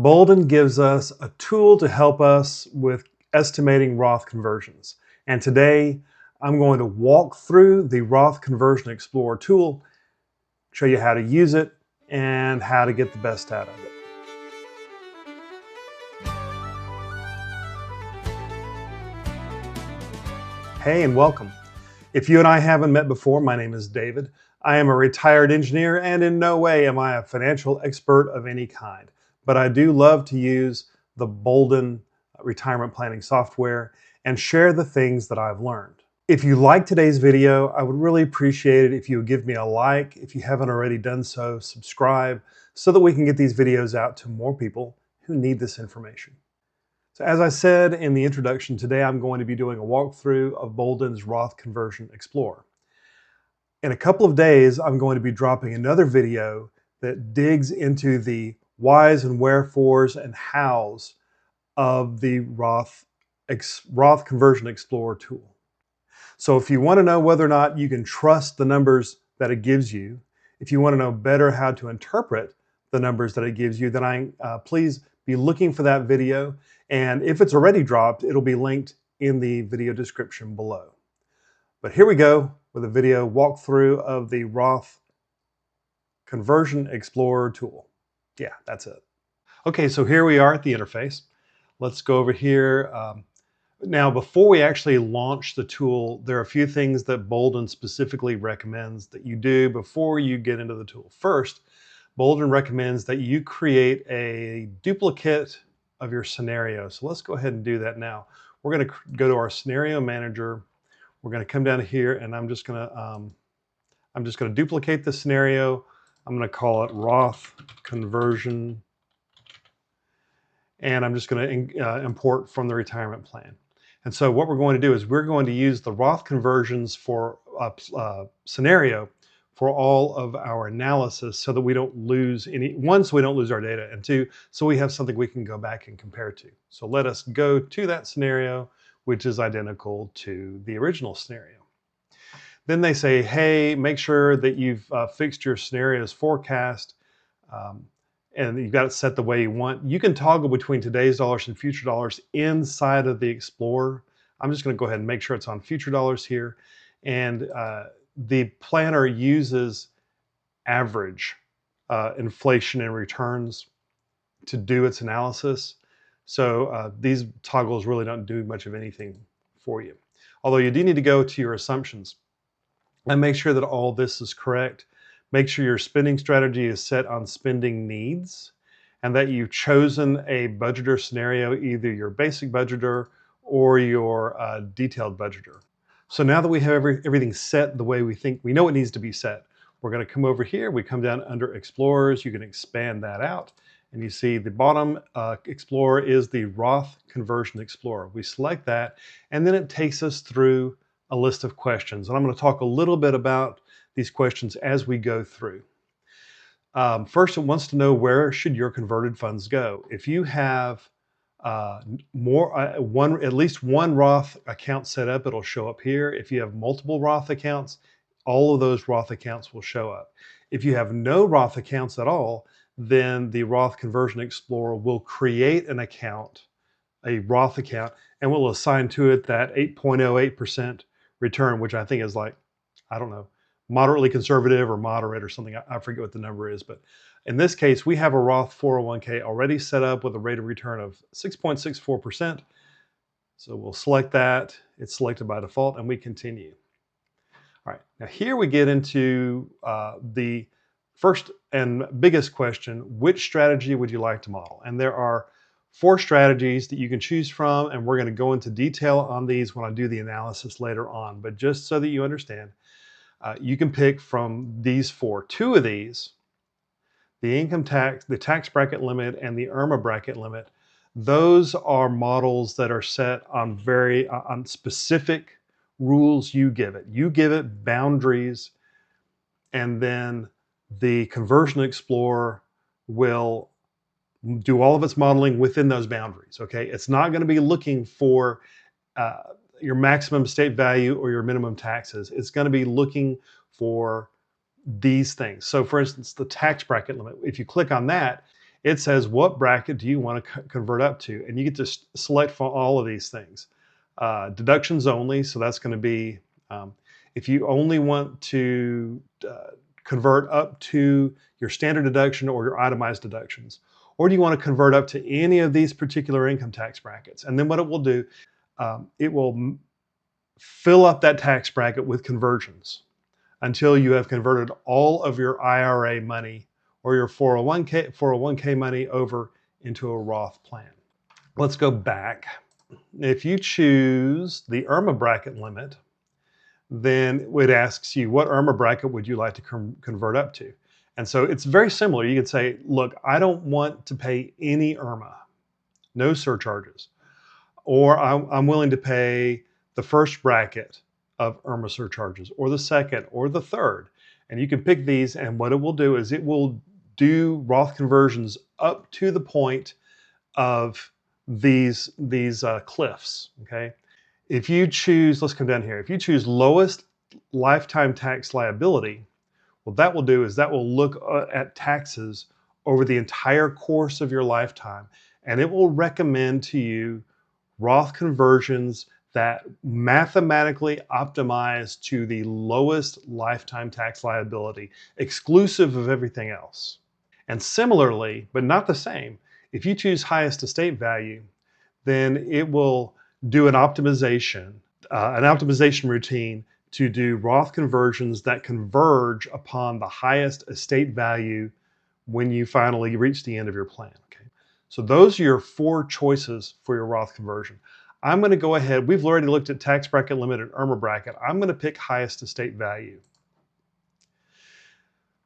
Boldin gives us a tool to help us with estimating Roth conversions. And today I'm going to walk through the Roth Conversion Explorer tool, show you how to use it and how to get the best out of it. Hey, and welcome. If you and I haven't met before, my name is David. I am a retired engineer, and in no way am I a financial expert of any kind. But I do love to use the Boldin retirement planning software and share the things that I've learned. If you like today's video, I would really appreciate it if you would give me a like. If you haven't already done so, subscribe so that we can get these videos out to more people who need this information. So as I said in the introduction, today I'm going to be doing a walkthrough of Boldin's Roth Conversion Explorer. In a couple of days, I'm going to be dropping another video that digs into the whys and wherefores and hows of the Roth Conversion Explorer tool. So if you want to know whether or not you can trust the numbers that it gives you, if you want to know better how to interpret the numbers that it gives you, then please be looking for that video. And if it's already dropped, it'll be linked in the video description below. But here we go with a video walkthrough of the Roth Conversion Explorer tool. Yeah, that's it. Okay, so here we are at the interface. Let's go over here. Now, before we actually launch the tool, there are a few things that Boldin specifically recommends that you do before you get into the tool. First, Boldin recommends that you create a duplicate of your scenario. So let's go ahead and do that now. We're going to go to our scenario manager. We're going to come down here, and I'm just going to duplicate the scenario. I'm going to call it Roth Conversion, and I'm just going to import from the retirement plan. And so what we're going to do is we're going to use the Roth conversions for scenario for all of our analysis so that we don't lose one, so we don't lose our data, and two, so we have something we can go back and compare to. So let us go to that scenario, which is identical to the original scenario. Then they say, hey, make sure that you've fixed your scenario's forecast, and you've got it set the way you want. You can toggle between today's dollars and future dollars inside of the Explorer. I'm just going to go ahead and make sure it's on future dollars here. And the planner uses average inflation and returns to do its analysis. So these toggles really don't do much of anything for you. Although you do need to go to your assumptions and make sure that all this is correct. Make sure your spending strategy is set on spending needs and that you've chosen a budgeter scenario, either your basic budgeter or your detailed budgeter. So now that we have everything set the way we know it needs to be set, we're going to come over here. We come down under Explorers. You can expand that out. And you see the bottom Explorer is the Roth Conversion Explorer. We select that, and then it takes us through a list of questions. And I'm going to talk a little bit about these questions as we go through. First, it wants to know, where should your converted funds go? If you have at least one Roth account set up, it'll show up here. If you have multiple Roth accounts, all of those Roth accounts will show up. If you have no Roth accounts at all, then the Roth Conversion Explorer will create an account, a Roth account, and will assign to it that 8.08% return, which I think is like, I don't know, moderately conservative or moderate or something. I forget what the number is, but in this case, we have a Roth 401k already set up with a rate of return of 6.64%. So we'll select that. It's selected by default, and we continue. All right, now here we get into the first and biggest question: which strategy would you like to model? And there are 4 strategies that you can choose from, and we're going to go into detail on these when I do the analysis later on. But just so that you understand, you can pick from these 4. 2 of these, the income tax, the tax bracket limit, and the IRMA bracket limit, those are models that are set on on specific rules you give it. You give it boundaries, and then the Conversion Explorer will do all of its modeling within those boundaries, okay? It's not going to be looking for your maximum state value or your minimum taxes. It's going to be looking for these things. So for instance, the tax bracket limit, if you click on that, it says what bracket do you want to convert up to, and you get to select for all of these things. Deductions only, so that's going to be if you only want to convert up to your standard deduction or your itemized deductions, or do you want to convert up to any of these particular income tax brackets? And then what it will do, it will fill up that tax bracket with conversions until you have converted all of your IRA money or your 401k money over into a Roth plan. Let's go back. If you choose the IRMA bracket limit, then it asks you what IRMA bracket would you like to convert up to. And so it's very similar. You could say, look, I don't want to pay any IRMA, no surcharges, or I'm willing to pay the first bracket of IRMA surcharges, or the second, or the third. And you can pick these, and what it will do is it will do Roth conversions up to the point of these cliffs, okay? If you choose, let's come down here. If you choose lowest lifetime tax liability, what that will do is that will look at taxes over the entire course of your lifetime, and it will recommend to you Roth conversions that mathematically optimize to the lowest lifetime tax liability, exclusive of everything else. And similarly, but not the same, if you choose highest estate value, then it will do an optimization routine to do Roth conversions that converge upon the highest estate value when you finally reach the end of your plan. Okay, so those are your 4 choices for your Roth conversion. I'm going to go ahead. We've already looked at tax bracket limit and IRMA bracket. I'm going to pick highest estate value.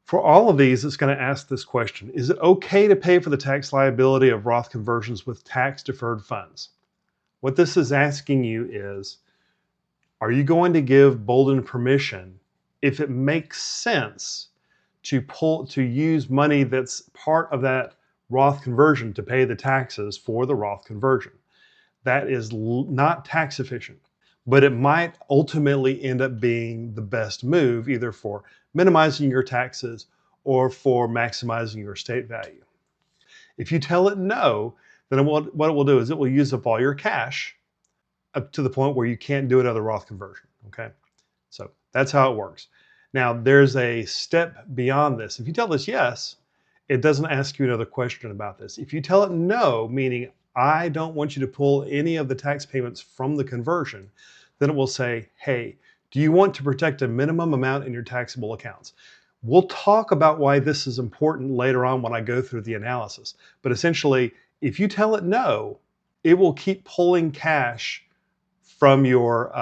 For all of these, it's going to ask this question: is it okay to pay for the tax liability of Roth conversions with tax deferred funds? What this is asking you is, are you going to give Boldin permission if it makes sense to use money that's part of that Roth conversion to pay the taxes for the Roth conversion? That is not tax efficient, but it might ultimately end up being the best move, either for minimizing your taxes or for maximizing your estate value. If you tell it no, then what it will do is it will use up all your cash up to the point where you can't do another Roth conversion, okay? So that's how it works. Now, there's a step beyond this. If you tell this yes, it doesn't ask you another question about this. If you tell it no, meaning I don't want you to pull any of the tax payments from the conversion, then it will say, hey, do you want to protect a minimum amount in your taxable accounts? We'll talk about why this is important later on when I go through the analysis. But essentially, if you tell it no, it will keep pulling cash from your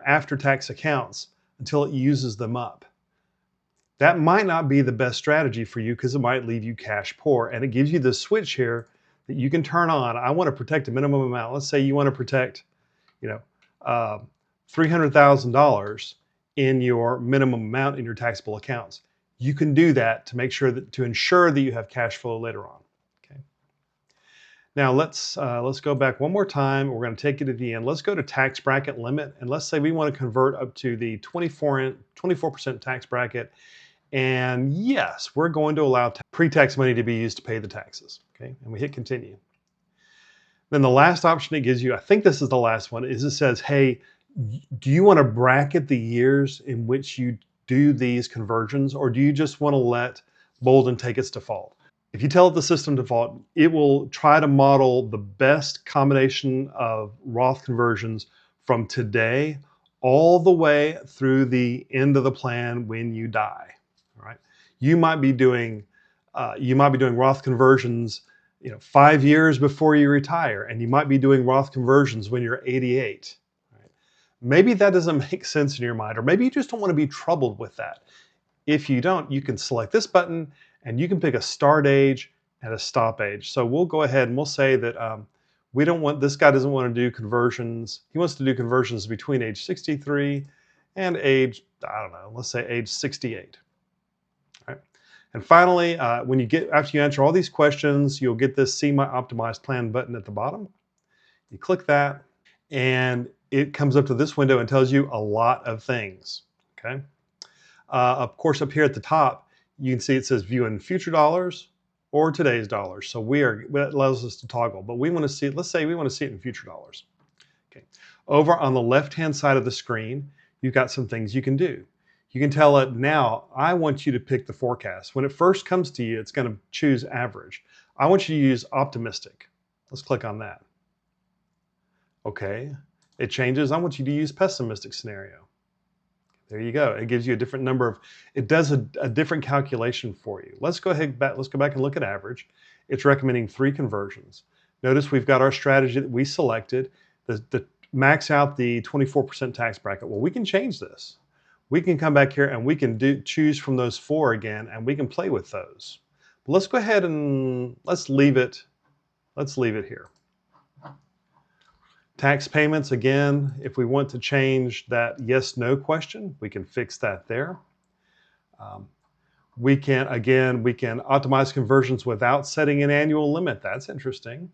after-tax accounts until it uses them up. That might not be the best strategy for you because it might leave you cash poor. And it gives you this switch here that you can turn on. I want to protect a minimum amount. Let's say you want to protect, $300,000 in your minimum amount in your taxable accounts. You can do that to ensure that you have cash flow later on. Okay. Now let's go back one more time. We're going to take it to the end. Let's go to tax bracket limit, and let's say we want to convert up to the 24% tax bracket. And yes, we're going to allow pre-tax money to be used to pay the taxes. Okay, and we hit continue. Then the last option it gives you, I think this is the last one, is it says, hey, do you want to bracket the years in which you do these conversions, or do you just want to let Boldin take its default? If you tell it the system default, it will try to model the best combination of Roth conversions from today all the way through the end of the plan when you die. All right, you might be doing Roth conversions, 5 years before you retire, and you might be doing Roth conversions when you're 88. Right? Maybe that doesn't make sense in your mind, or maybe you just don't want to be troubled with that. If you don't, you can select this button and you can pick a start age and a stop age. So we'll go ahead and we'll say that this guy doesn't want to do conversions. He wants to do conversions between age 63 and age, I don't know, let's say age 68. All right. And finally, after you answer all these questions, you'll get this See My Optimized Plan button at the bottom. You click that, and it comes up to this window and tells you a lot of things. Okay. Of course, up here at the top, you can see it says View in Future Dollars, or today's dollars. So that allows us to toggle, but we want to see, let's say we want to see it in future dollars. Okay. Over on the left-hand side of the screen, you've got some things you can do. You can tell it now, I want you to pick the forecast. When it first comes to you, it's going to choose average. I want you to use optimistic. Let's click on that. Okay. It changes. I want you to use pessimistic scenario. There you go. It gives you a different number of, it does a different calculation for you. Let's go back and look at average. It's recommending 3 conversions. Notice we've got our strategy that we selected, the max out the 24% tax bracket. Well, we can change this. We can come back here and we can choose from those 4 again, and we can play with those. But let's go ahead and let's leave it here. Tax payments, again, if we want to change that yes/no question, we can fix that there. We can optimize conversions without setting an annual limit. That's interesting.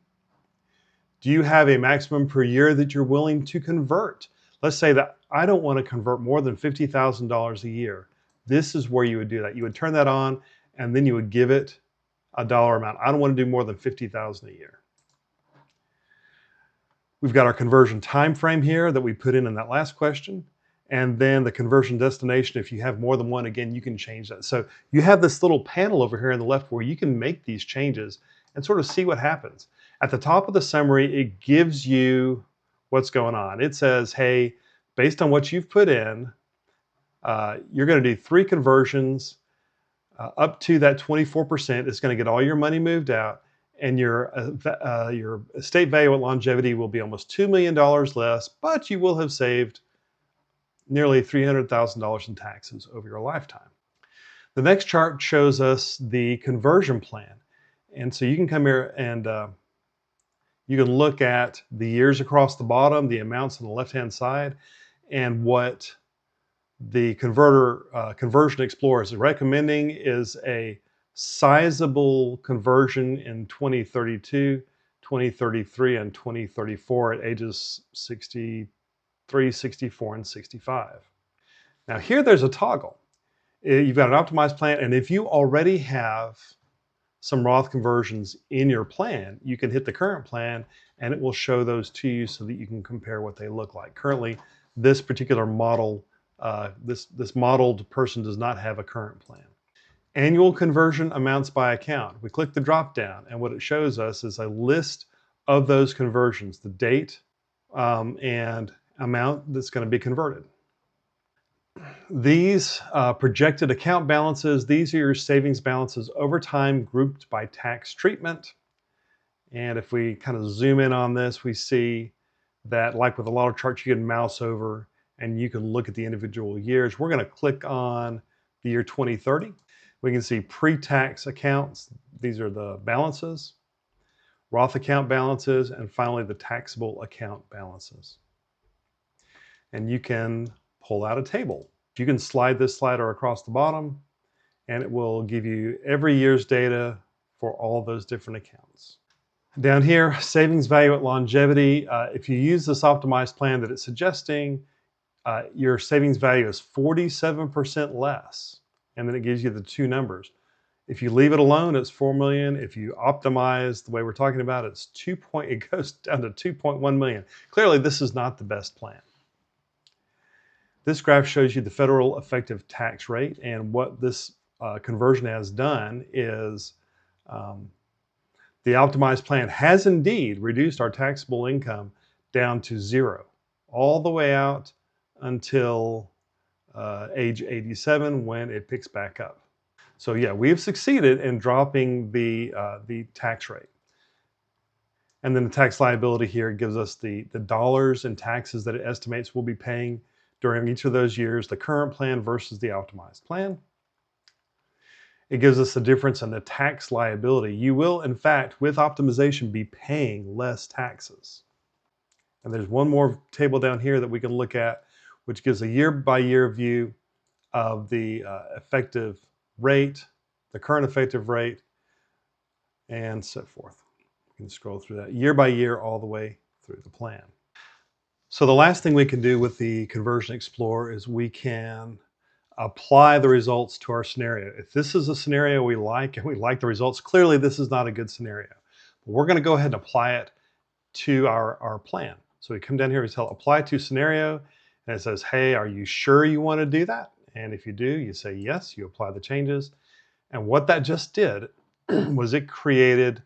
Do you have a maximum per year that you're willing to convert? Let's say that I don't want to convert more than $50,000 a year. This is where you would do that. You would turn that on, and then you would give it a dollar amount. I don't want to do more than $50,000 a year. We've got our conversion time frame here that we put in that last question. And then the conversion destination, if you have more than one, again, you can change that. So you have this little panel over here on the left where you can make these changes and sort of see what happens. At the top of the summary, it gives you what's going on. It says, hey, based on what you've put in, you're going to do 3 conversions up to that 24%. It's going to get all your money moved out, and your estate value at longevity will be almost $2 million less, but you will have saved nearly $300,000 in taxes over your lifetime. The next chart shows us the conversion plan. And so you can come here and you can look at the years across the bottom, the amounts on the left-hand side, and what the Conversion Explorer is recommending is a sizable conversion in 2032, 2033, and 2034 at ages 63, 64, and 65. Now here there's a toggle. You've got an optimized plan, and if you already have some Roth conversions in your plan, you can hit the current plan and it will show those to you so that you can compare what they look like. Currently, this particular model, this modeled person does not have a current plan. Annual conversion amounts by account. We click the drop down, and what it shows us is a list of those conversions, the date and amount that's going to be converted. These projected account balances, these are your savings balances over time grouped by tax treatment. And if we kind of zoom in on this, we see that, like with a lot of charts, you can mouse over and you can look at the individual years. We're going to click on the year 2030. We can see pre-tax accounts. These are the balances, Roth account balances, and finally the taxable account balances. And you can pull out a table. You can slide this slider across the bottom and it will give you every year's data for all those different accounts. Down here, savings value at longevity. If you use this optimized plan that it's suggesting, your savings value is 47% less. And then it gives you the 2 numbers. If you leave it alone, it's 4 million. If you optimize the way we're talking about, it goes down to 2.1 million. Clearly, this is not the best plan. This graph shows you the federal effective tax rate, and what this conversion has done is the optimized plan has indeed reduced our taxable income down to 0, all the way out until age 87 when it picks back up. So yeah, we've succeeded in dropping the tax rate. And then the tax liability here gives us the dollars in taxes that it estimates we'll be paying during each of those years, the current plan versus the optimized plan. It gives us the difference in the tax liability. You will, in fact, with optimization, be paying less taxes. And there's one more table down here that we can look at, which gives a year-by-year view of the effective rate, the current effective rate, and so forth. We can scroll through that year by year all the way through the plan. So the last thing we can do with the Conversion Explorer is we can apply the results to our scenario. If this is a scenario we like and we like the results, clearly this is not a good scenario. But we're going to go ahead and apply it to our plan. So we come down here, we tell apply to scenario, and it says, hey, are you sure you want to do that? And if you do, you say yes, you apply the changes. And what that just did was it created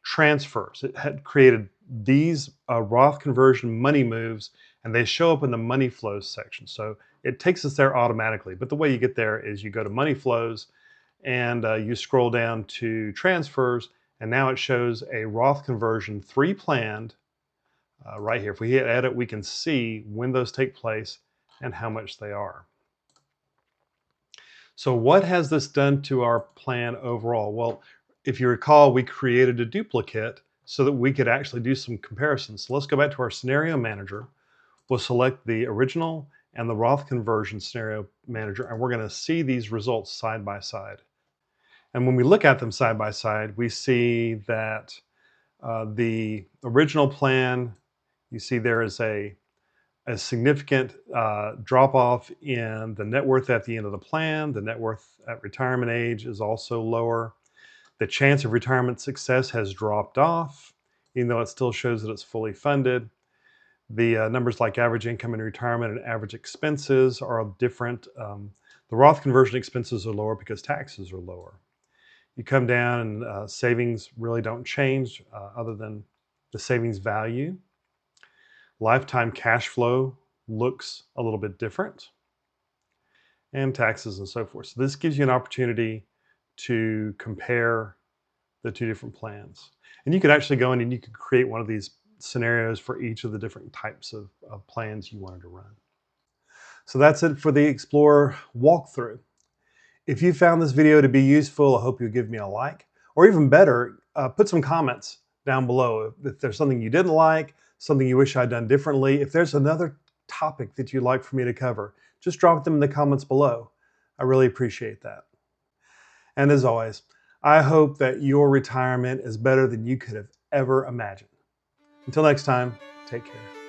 transfers. It had created these Roth conversion money moves, and they show up in the money flows section. So it takes us there automatically. But the way you get there is you go to money flows and you scroll down to transfers, and now it shows a Roth conversion 3 planned right here. If we hit edit, we can see when those take place and how much they are. So what has this done to our plan overall? Well, if you recall, we created a duplicate so that we could actually do some comparisons. So let's go back to our scenario manager. We'll select the original and the Roth conversion scenario manager, and we're going to see these results side by side. And when we look at them side by side, we see that the original plan, you see there is a significant drop off in the net worth at the end of the plan. The net worth at retirement age is also lower. The chance of retirement success has dropped off, even though it still shows that it's fully funded. The numbers like average income in retirement and average expenses are different. The Roth conversion expenses are lower because taxes are lower. You come down and savings really don't change other than the savings value. Lifetime cash flow looks a little bit different, and taxes and so forth. So this gives you an opportunity to compare the two different plans. And you could actually go in and you could create one of these scenarios for each of the different types of plans you wanted to run. So that's it for the Explorer walkthrough. If you found this video to be useful, I hope you'll give me a like, or even better, put some comments down below. If there's something you didn't like, something you wish I'd done differently, if there's another topic that you'd like for me to cover, just drop them in the comments below. I really appreciate that. And as always, I hope that your retirement is better than you could have ever imagined. Until next time, take care.